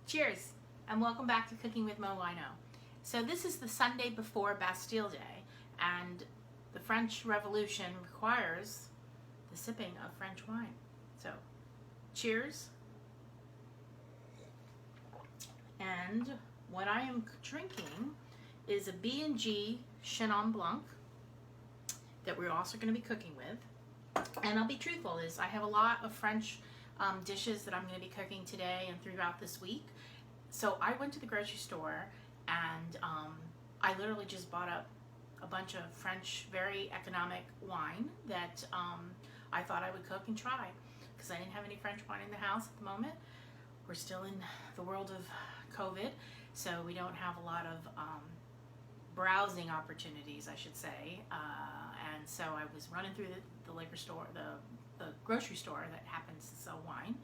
Cheers, and welcome back to Cooking with MoWino. So this is the Sunday before Bastille Day, and the French Revolution requires the sipping of French wine. So, cheers. And what I am drinking is a B&G Chenin Blanc that we're also going to be cooking with. And I'll be truthful, is I have a lot of French dishes that I'm going to be cooking today and throughout this week. So I went to the grocery store and I literally just bought up a bunch of French, very economic wine that I thought I would cook and try, because I didn't have any French wine in the house at the moment. We're still in the world of COVID, so we don't have a lot of browsing opportunities, I should say. And so I was running through the liquor store, the grocery store that happens to sell wine,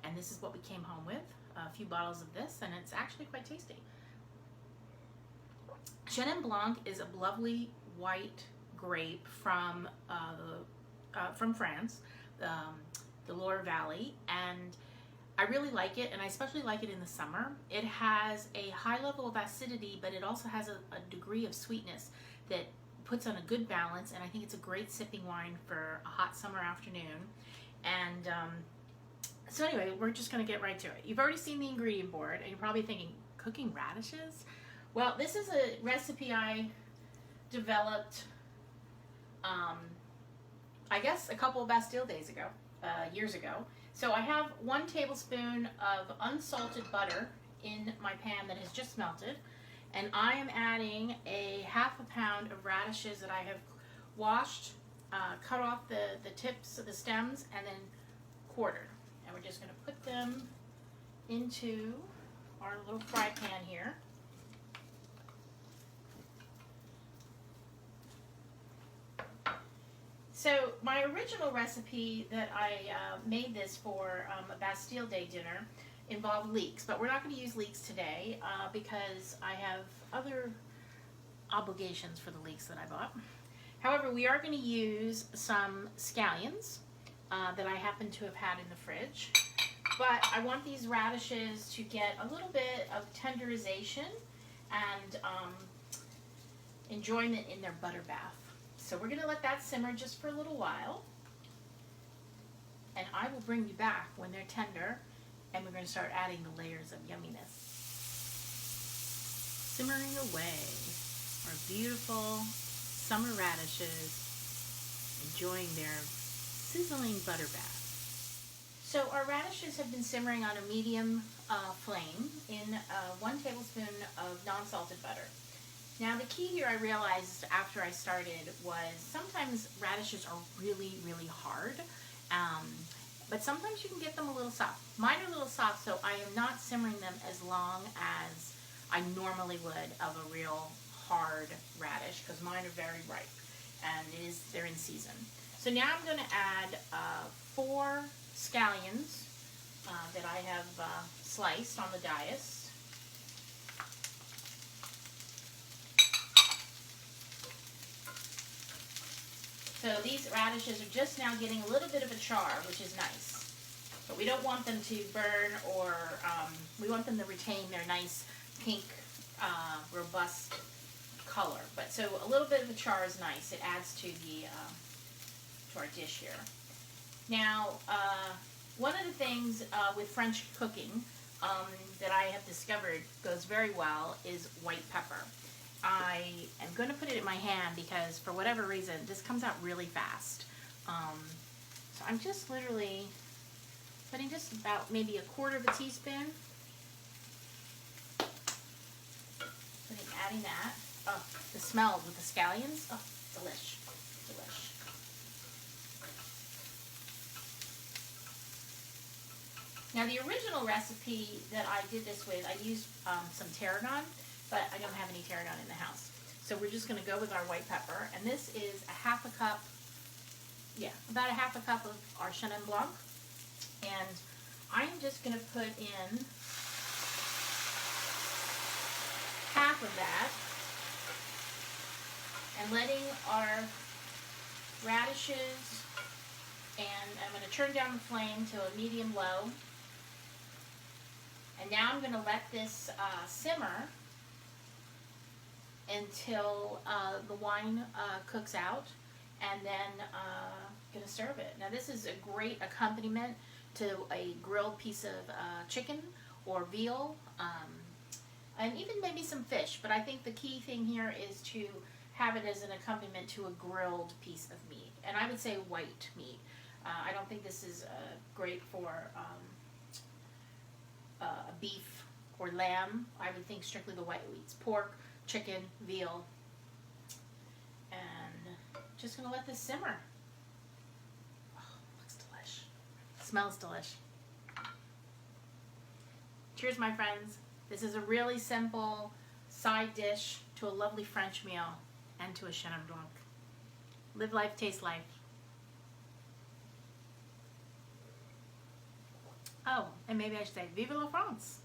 and this is what we came home with, a few bottles of this, and it's actually quite tasty. Chenin Blanc is a lovely white grape from France, the Loire Valley, and I really like it, and I especially like it in the summer. It has a high level of acidity, but it also has a degree of sweetness that puts on a good balance, and I think it's a great sipping wine for a hot summer afternoon. And so anyway, we're just going to get right to it. You've already seen the ingredient board, and you're probably thinking, cooking radishes? Well, this is a recipe I developed, I guess, a couple of Bastille days ago, years ago. So I have 1 tablespoon of unsalted butter in my pan that has just melted, and I am adding a ½ pound of radishes that I have washed, cut off the tips of the stems, and then quartered. And we're just going to put them into our little fry pan here. So my original recipe that I made this for a Bastille Day dinner involved leeks, but we're not going to use leeks today because I have other obligations for the leeks that I bought. However, we are going to use some scallions that I happen to have had in the fridge, but I want these radishes to get a little bit of tenderization and enjoyment in their butter bath. So we're going to let that simmer just for a little while, and I will bring you back when they're tender, and we're going to start adding the layers of yumminess. Simmering away, our beautiful summer radishes, enjoying their sizzling butter bath. So our radishes have been simmering on a medium flame in 1 tablespoon of non-salted butter. Now the key here, I realized after I started, was sometimes radishes are really, really hard, but sometimes you can get them a little soft. Mine are a little soft, so I am not simmering them as long as I normally would of a real hard radish, because mine are very ripe, and they're in season. So now I'm going to add 4 scallions that I have sliced on the dais. So these radishes are just now getting a little bit of a char, which is nice. But we don't want them to burn, or we want them to retain their nice pink, robust color. But so a little bit of a char is nice. It adds to to our dish here. Now, one of the things with French cooking that I have discovered goes very well is white pepper. I am going to put it in my hand because for whatever reason this comes out really fast. So I'm just literally putting just about maybe 1/4 teaspoon. Adding that. Oh, the smell with the scallions. Oh, delish. Delish. Now the original recipe that I did this with, I used some tarragon, but I don't have any tarragon in the house. So we're just going to go with our white pepper, and this is about a half a cup of our Chenin Blanc, and I'm just going to put in half of that, and letting our radishes, and I'm going to turn down the flame to a medium-low, And now I'm going to let this simmer until the wine cooks out, and then going to serve it. Now this is a great accompaniment to a grilled piece of chicken or veal, and even maybe some fish. But I think the key thing here is to have it as an accompaniment to a grilled piece of meat, and I would say white meat. I don't think this is great for beef or lamb. I would think strictly the white meats: pork, chicken, veal. And just gonna let this simmer. Oh, looks delish. Smells delish. Cheers, my friends. This is a really simple side dish to a lovely French meal and to a Chenin Blanc. Live life, taste life. Oh, and maybe I should say, Vive la France!